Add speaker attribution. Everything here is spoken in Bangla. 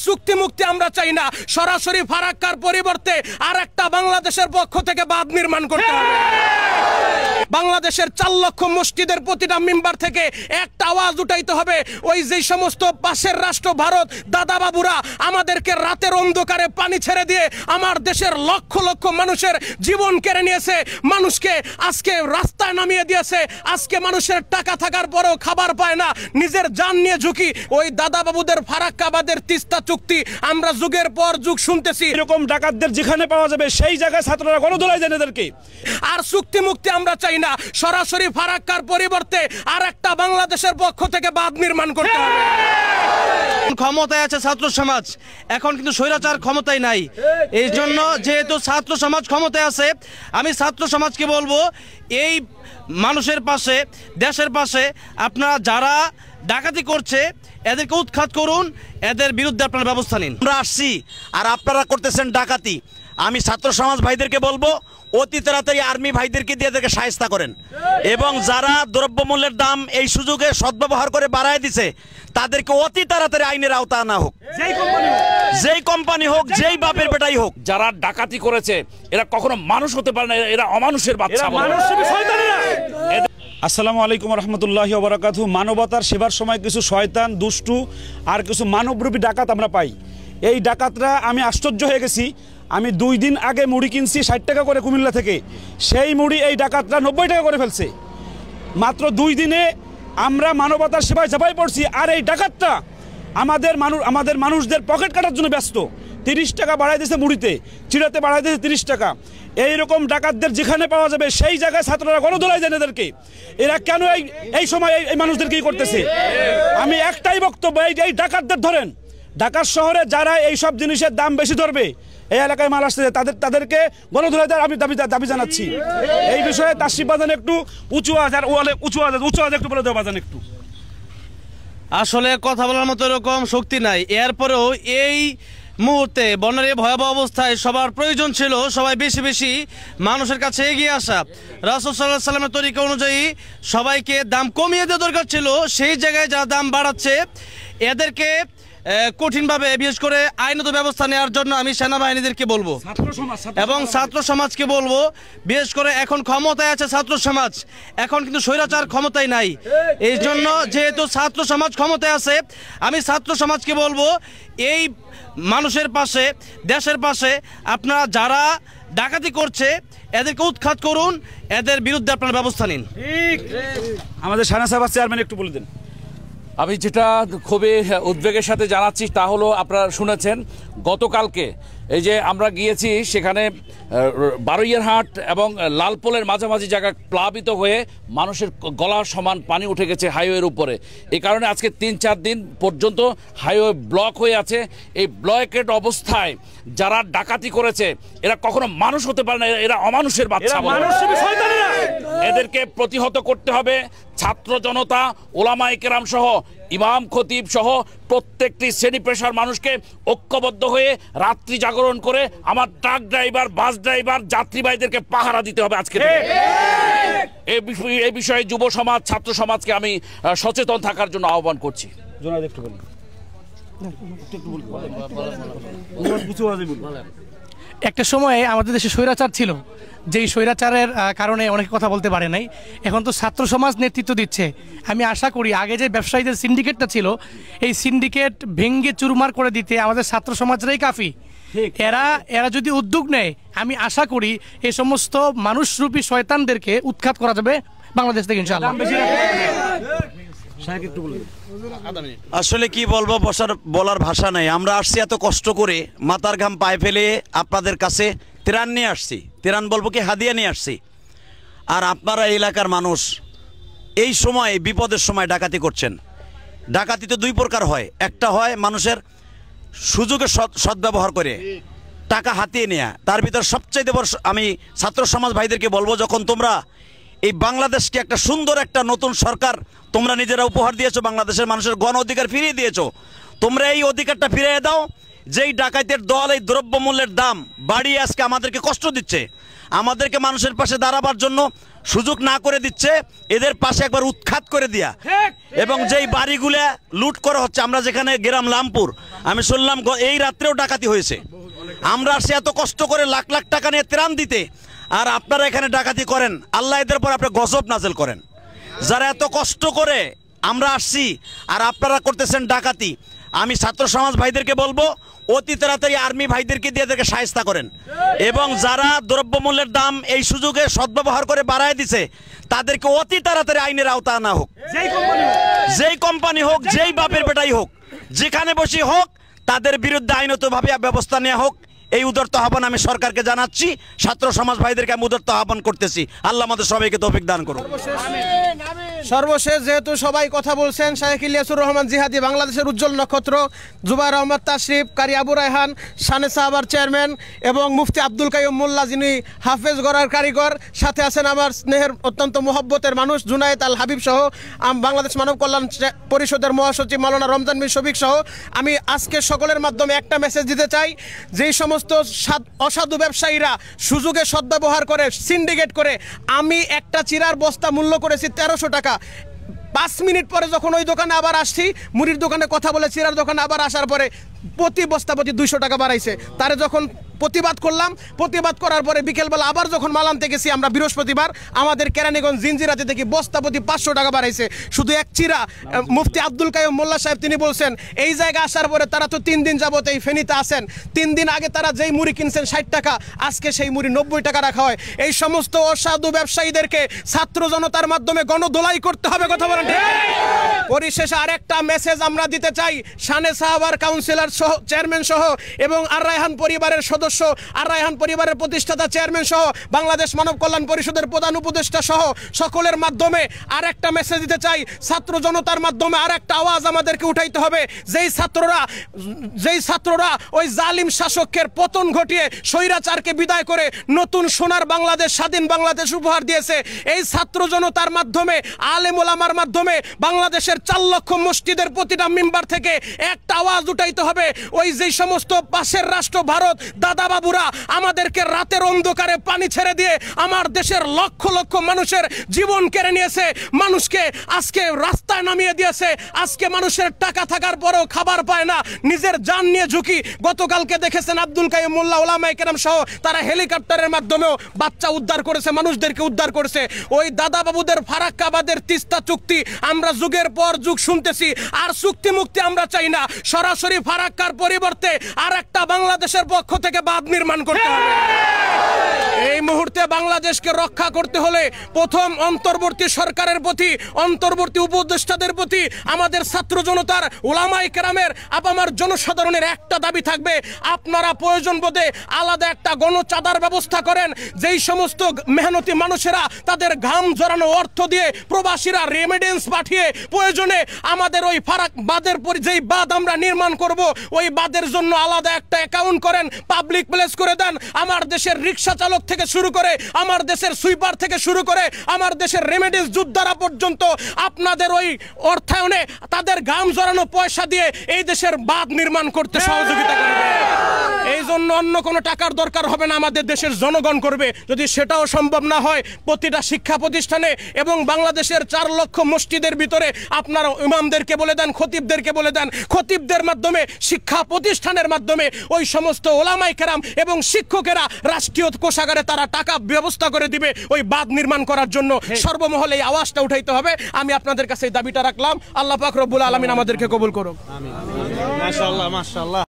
Speaker 1: চুক্তি মুক্তি আমরা চাই না, সরাসরি ফারাক্কার পরিবর্তে আর একটা বাংলাদেশের পক্ষ থেকে বাঁধ নির্মাণ করতে হবে। বাংলাদেশের 4 লক্ষ মসজিদের প্রতিটা মেম্বার থেকে একটা আওয়াজ উঠাইতে হবে। ওই যে সমস্ত পাশের রাষ্ট্র ভারত দাদা বাবুরা আমাদেরকে রাতের অন্ধকারে পানি ছেড়ে দিয়ে আমার দেশের লক্ষ লক্ষ মানুষের জীবন কেড়ে নিয়েছে, মানুষকে আজকে রাস্তায় নামিয়ে দিয়েছে, আজকে মানুষের টাকা থাকার পরেও খাবার পায় না, নিজের জান নিয়ে ঝুঁকি। ওই দাদা বাবুদের ফারাক্কাবাদের তিস্তা চুক্তি আমরা যুগের পর যুগ শুনতেছি।
Speaker 2: এরকম ডাকাতদের যেখানে পাওয়া যাবে সেই জায়গায় ছাত্ররা গণধোলাই দেন এদেরকে।
Speaker 1: আর চুক্তি মুক্তি আমরা চাই না, সরাসরি ফারাক্কার পরিবর্তে আর একটা বাংলাদেশের পক্ষ থেকে বাঁধ নির্মাণ করতে হবে।
Speaker 3: ক্ষমতায় আছে ছাত্র সমাজ, এখন কিন্তু স্বৈরাচার ক্ষমতায় নাই। এই জন্য যেহেতু ছাত্র সমাজ ক্ষমতায় আছে, আমি ছাত্র সমাজকে বলবো এই মানুষের পাশে, দেশের পাশে আপনারা যারা ডাকাতি করছে এদেরকে উৎখাত করুন, এদের বিরুদ্ধে আপনারা ব্যবস্থা নিন।
Speaker 4: আমরা আসছি আর আপনারা করতেছেন ডাকাতি। আমি ছাত্র সমাজ ভাইদেরকে বলবো অতি তাড়াতাড়ি আর্মি ভাইদেরকে দিয়ে এদেরকে শায়েস্তা করেন, এবং যারা দ্রব্যমূল্যের দাম এই সুযোগে সদ্ব্যবহার করে বাড়ায় দিছে তাদেরকে অতি তাড়াতাড়ি আইনের আওতা আনা হোক, যেই কোম্পানি হোক, যেই বাপের বেটাই হোক।
Speaker 5: যারা ডাকাতি করেছে এরা কখনো মানুষ হতে পারে না, এরা অমানুষের বাচ্চা।
Speaker 2: আসসালামু আলাইকুম রহমতুল্লাহি ওয়া বারাকাতুহু। মানবতার সেবার সময় কিছু শয়তান দুষ্টু আর কিছু মানবরূপী ডাকাত আমরা পাই। এই ডাকাতরা, আমি আশ্চর্য হয়ে গেছি। আমি 2 দিন আগে মুড়ি কিনছি 60 টাকা করে কুমিল্লা থেকে, সেই মুড়ি এই ডাকাতরা 90 টাকা করে ফেলছে। মাত্র 2 দিনে আমরা মানবতার সেবায় ঝাঁপাই পড়ছি, আর এই ডাকাতটা আমাদের মানুষদের পকেট কাটার জন্য ব্যস্ত। 30 টাকা বাড়াই দিয়েছে মুড়িতে, চিড়াতে বাড়াই দিয়েছে 30 টাকা। এইরকম ডাকাতদের যেখানে পাওয়া যাবে সেই জায়গায় ছাত্ররা গণধোলাই দেন এদেরকে। এরা কেন এই সময় এই মানুষদেরকে করতেছে? আমি একটাই বক্তব্য, এই ডাকাতদের ধরেন। ঢাকা শহরে যারা এই সব জিনিসের দাম বেশি ধরবে, এই এলাকায় মাল আসতেছে, তাদেরকে গণধোলাই দেওয়ার আমি দাবি জানাচ্ছি। এই বিষয়ে তাসরিফ বাজান একটু উঁচু আওয়াজ একটু বলে দেওয়া বাজান একটু।
Speaker 3: আসলে কথা বলার মতো এরকম শক্তি নাই। এরপরেও এই মুহূর্তে বন্যার এই ভয়াবহ অবস্থায় সবার প্রয়োজন ছিল সবাই বেশি বেশি মানুষের কাছে এগিয়ে আসা। রাসূল সাল্লাল্লাহু আলাইহি ওয়াসাল্লামের তরিকা অনুযায়ী সবাইকে দাম কমিয়ে দেওয়া দরকার ছিল। সেই জায়গায় যারা দাম বাড়াচ্ছে এদেরকে কঠিনভাবে, বিশেষ করে আইনত ব্যবস্থা নেওয়ার জন্য আমি সেনাবাহিনীদেরকে বলবো এবং ছাত্র সমাজকে বলবো, বিশেষ করে এখন ক্ষমতায় আছে ছাত্র সমাজ, এখন কিন্তু স্বৈরাচার ক্ষমতায় নাই। এই জন্য যেহেতু ছাত্র সমাজ ক্ষমতায় আছে, আমি ছাত্র সমাজকে বলবো এই মানুষের পাশে, দেশের পাশে আপনারা যারা ডাকাতি করছে এদেরকে উৎখাত করুন, এদের বিরুদ্ধে আপনারা ব্যবস্থা নিন।
Speaker 2: আমাদের সানা সাহেব চেয়ারম্যান একটু বলে দেন।
Speaker 5: আমি যেটা খুবই উদ্বেগের সাথে জানাচ্ছি তা হলো, আপনারা শুনেছেন গতকালকে এই যে আমরা গিয়েছি সেখানে বারৈয়ারহাট এবং লালপোলের মাঝামাঝি জায়গায় প্লাবিত হয়ে মানুষের গলার সমান পানি উঠে গেছে হাইওয়ের উপরে। এই কারণে আজকে 3-4 দিন পর্যন্ত হাইওয়ে ব্লক হয়ে আছে। এই ব্লকেড অবস্থায় যারা ডাকাতি করেছে এরা কখনো মানুষ হতে পারে না, এরা অমানুষের বাচ্চা। এদেরকে প্রতিহত করতে হবে। ছাত্র জনতা, ওলামায়ে কেরাম সহ, ইমাম খতিব সহ প্রত্যেকটি শ্রেণী পেশার মানুষকে ঐক্যবদ্ধ হয়ে রাত্রি জাগরণ করে আমার ট্রাক ড্রাইভার, বাস ড্রাইভার, যাত্রীবাহীদেরকে পাহারা দিতে হবে আজকে। এই বিষয়ে যুব সমাজ, ছাত্র সমাজকে আমি সচেতন থাকার জন্য আহ্বান করছি।
Speaker 1: একটা সময়ে আমাদের দেশে স্বৈরাচার ছিল, যেই স্বৈরাচারের কারণে অনেকে কথা বলতে পারে নাই। এখন তো ছাত্র সমাজ নেতৃত্ব দিচ্ছে। আমি আশা করি আগে যে ব্যবসায়ীদের সিন্ডিকেটটা ছিল, এই সিন্ডিকেট ভেঙ্গে চুরমার করে দিতে আমাদের ছাত্র সমাজরাই কাফি। এরা যদি উদ্যোগ নেয়, আমি আশা করি এই সমস্ত মানুষরূপী শয়তানদেরকে উৎখাত করা যাবে বাংলাদেশ থেকে ইনশাআল্লাহ।
Speaker 4: আসলে কি বলবো, বলার ভাষা নাই। আমরা আসছি এত কষ্ট করে, মাথার ঘাম পায়ে ফেলে আপনাদের কাছে ত্রাণ নিয়ে আসছি। ত্রাণ বলবো কি, হাদিয়া নিয়ে আসছি। আর আপনারা এলাকার মানুষ এই সময়, বিপদের সময় ডাকাতি করছেন। ডাকাতি তো 2 প্রকার হয়। একটা হয় মানুষের সুযোগে সদ্ব্যবহার করে টাকা হাতিয়ে নেয়া। তার ভিতর সবচাইতে বড় আমি ছাত্র সমাজ ভাইদেরকে বলবো, যখন তোমরা এই বাংলাদেশকে একটা সুন্দর একটা নতুন সরকার তোমরা নিজেরা উপহার দিয়েছো, বাংলাদেশের মানুষের গণ অধিকার ফিরিয়ে দিয়েছো, তোমরা এই অধিকারটা ফিরিয়ে দাও। যেই ডাকাতের দল এই দ্রব্যমূল্যের দাম বাড়িয়ে আজকে আমাদেরকে কষ্ট দিচ্ছে, আমাদেরকে মানুষের পাশে দাঁড়াবার জন্য সুযোগ না করে দিচ্ছে, এদের পাশে একবার উৎখাত করে দিয়া এবং যেই বাড়িগুলা লুট করা হচ্ছে, আমরা যেখানে গেরাম লামপুর, আমি শুনলাম এই রাত্রেও ডাকাতি হয়েছে। আমরা আসছি এত কষ্ট করে লাখ লাখ টাকা নিয়ে ত্রাণ দিতে, আর আপনারা এখানে ডাকাতি করেন। আল্লাহ এদের পর আপনি গজব নাজেল করেন। যারা এত কষ্ট করে আমরা আসছি আর আপনারা করতেছেন ডাকাতি, আমি ছাত্র সমাজ ভাইদেরকে বলবো অতি তাড়াতাড়ি আর্মি ভাইদেরকে দিয়ে এদেরকে শায়েস্তা করেন, এবং যারা দ্রব্যমূল্যের দাম এই সুযোগে সদ্ব্যবহার করে বাড়ায় দিছে তাদেরকে অতি তাড়াতাড়ি আইনের আওতা আনা হোক। যেই কোম্পানি হোক, যেই বাপের বেটাই হোক, যেখানে বসে হোক, তাদের বিরুদ্ধে আইনতভাবে ব্যবস্থা নেওয়া হোক। এই উদারত আহ্বান আমি সরকারকে জানাচ্ছি, ছাত্র সমাজ ভাইদেরকে আমি উদারত আহ্বান করতেছি। আল্লাহ আমাদের সবাইকে তৌফিক দান করুন।
Speaker 1: সর্বশেষ যেহেতু সবাই কথা বলছেন, শাহেখ ইলিয়াসুর রহমান জিহাদি, বাংলাদেশের উজ্জ্বল নক্ষত্র, জুবাইর আহমদ তাশরিফ, কারি আবু রায়হান, শানে সাহাবার চেয়ারম্যান এবং মুফতি আব্দুল কাইয়ুম মোল্লা, যিনি হাফেজ গড়ার কারিগর, সাথে আছেন আমার স্নেহের অত্যন্ত মোহব্বতের মানুষ জুনায়েদ আল হাবিব সহ, বাংলাদেশ মানব কল্যাণ পরিষদের মহাসচিব মাওলানা রমজান বিন শফিক সহ, আমি আজকে সকলের মাধ্যমে একটা মেসেজ দিতে চাই। যেই সমস্ত অসাধু ব্যবসায়ীরা সুযোগে সদ্ব্যবহার করে, সিন্ডিকেট করে, আমি একটা চিরার বস্তা মূল্য করেছি 1300 টাকা, 5 মিনিট পরে যখন ওই দোকানে আবার আসছি, মুড়ির দোকানে কথা বলে চিরার দোকানে আবার আসার পরে প্রতি বস্তা প্রতি 200 টাকা বাড়াইছে। তারে যখন প্রতিবাদ করলাম, প্রতিবাদ করার পরে বিকেলবেলা আবার যখন মাল আনতে গেছি আমরা বৃহস্পতিবার, আমাদের কেরানীগঞ্জ জিঞ্জিরাতে দেখি বস্তা প্রতি 500 টাকা বাড়াইছে শুধু এক চিরা। মুফতি আব্দুল কাইয়ুম মোল্লা সাহেব তিনি বলছেন এই জায়গা আসার পরে তারা তো 3 দিন যাবত এই ফেনীতে আছেন, 3 দিন আগে তারা যেই মুড়ি কিনছেন 60 টাকা, আজকে সেই মুড়ি 90 টাকা রাখা হয়। এই সমস্ত অসাধু ব্যবসায়ীদেরকে ছাত্র জনতার মাধ্যমে গণদোলাই করতে হবে, কথা বলেন ঠিক? পরিশেষে আরেকটা মেসেজ আমরা দিতে চাই, শানে সাহাবার কাউন্সিলর সহ, চেয়ারম্যান সহ এবং আর রায়হান পরিবারের সদস্য, আর রায়হান পরিবারের প্রতিষ্ঠাতা চেয়ারম্যান সহ, বাংলাদেশ মানব কল্যাণ পরিষদের প্রধান উপদেষ্টা সহ সকলের মাধ্যমে আরেকটা মেসেজ দিতে চাই। ছাত্র জনতার মাধ্যমে আরেকটা আওয়াজ আমাদেরকে উঠাইতে হবে। যেই ছাত্ররা ওই জালিম শাসকের পতন ঘটিয়ে স্বৈরাচারকে বিদায় করে নতুন সোনার বাংলাদেশ, স্বাধীন বাংলাদেশ উপহার দিয়েছে, এই ছাত্র জনতার মাধ্যমে, আলেম ওলামার মাধ্যমে বাংলাদেশের 4 লক্ষ মসজিদের প্রতিটা মেম্বার থেকে একটা আওয়াজ উঠাইতে হবে। ওই যে সমস্ত পাশের রাষ্ট্র ভারত দাদা বাবুরা আমাদেরকে রাতের অন্ধকারে পানি ছেড়ে দিয়ে আমার দেশের লক্ষ লক্ষ মানুষের জীবন কেড়ে নিয়েছে, মানুষকে আজকে রাস্তায় নামিয়ে দিয়েছে, আজকে মানুষের টাকা থাকার পরেও খাবার পায় না, নিজের জান নিয়ে ঝুঁকি। গতকালকে দেখেছেন আব্দুল কাইয়ুম মোল্লা, ওলামায়ে কেরাম সহ তারা হেলিকপ্টারের মাধ্যমেও বাচ্চা উদ্ধার করেছে, মানুষদেরকে উদ্ধার করেছে। ওই দাদা বাবুদের ফারাক্কাবাদের তিস্তা চুক্তি আমরা যুগের পর যুগ শুনতেছি, আর চুক্তি মুক্তি আমরা চাই না। সরাসরি ফারাক্কার পরিবর্তে আর একটা বাংলাদেশের পক্ষ থেকে বাঁধ নির্মাণ করতে হবে। এই মুহূর্তে বাংলাদেশকে রক্ষা করতে হলে প্রথম অন্তর্বর্তী সরকারের প্রতি, অন্তর্বর্তী উপদেষ্টাদের প্রতি, আমাদের ছাত্র জনতার, ওলামায়ে কেরামের, আপামার জনসাধারণের একটা দাবি থাকবে, আপনারা প্রয়োজন বোধে আলাদা একটা গণচাঁদার ব্যবস্থা করেন। যেই সমস্ত মেহনতি মানুষেরা তাদের ঘাম ঝরানো অর্থ দিয়ে, প্রবাসীরা রেমিডেন্স পাঠিয়ে প্রয়োজনে আমাদের ওই ফারাক বাঁধের যেই বাঁধ আমরা নির্মাণ করব, ওই বাঁধের জন্য আলাদা একটা অ্যাকাউন্ট করেন, পাবলিক প্লেস করে দেন। আমার দেশের রিক্সা চালক থেকে শুরু করে, আমার দেশের সুইপার থেকে শুরু করে, আমার দেশের রেমিডেন্স যোদ্ধারা পর্যন্ত আপনাদের ওই অর্থায়নে তাদের ঘাম জড়ানো পয়সা দিয়ে এই দেশের বাঁধ নির্মাণ করতে সহযোগিতা করবে। এই জন্য অন্য কোনো টাকার দরকার হবে না, আমাদের দেশের জনগণ করবে। যদি সেটাও সম্ভব না হয়, প্রতিটা শিক্ষা প্রতিষ্ঠানে এবং বাংলাদেশের 4 লক্ষ মসজিদের ভিতরে আপনারা ইমামদেরকে বলে দেন, খতিবদেরকে বলে দেন, খতিবদের মাধ্যমে, শিক্ষা প্রতিষ্ঠানের মাধ্যমে ওই সমস্ত ওলামায়ে কেরাম এবং শিক্ষকেরা রাষ্ট্রীয় কোষাগারে তারা টাকা ব্যবস্থা করে দিবে ওই বাঁধ নির্মাণ করার জন্য। সর্বমহলে এই আওয়াজটা উঠাইতে হবে। আমি আপনাদের কাছে এই দাবিটা রাখলাম। আল্লাহ পাক রব্বুল আলামিন আমাদেরকে কবুল করুক।
Speaker 3: মাশাআল্লাহ, মাশাআল্লাহ।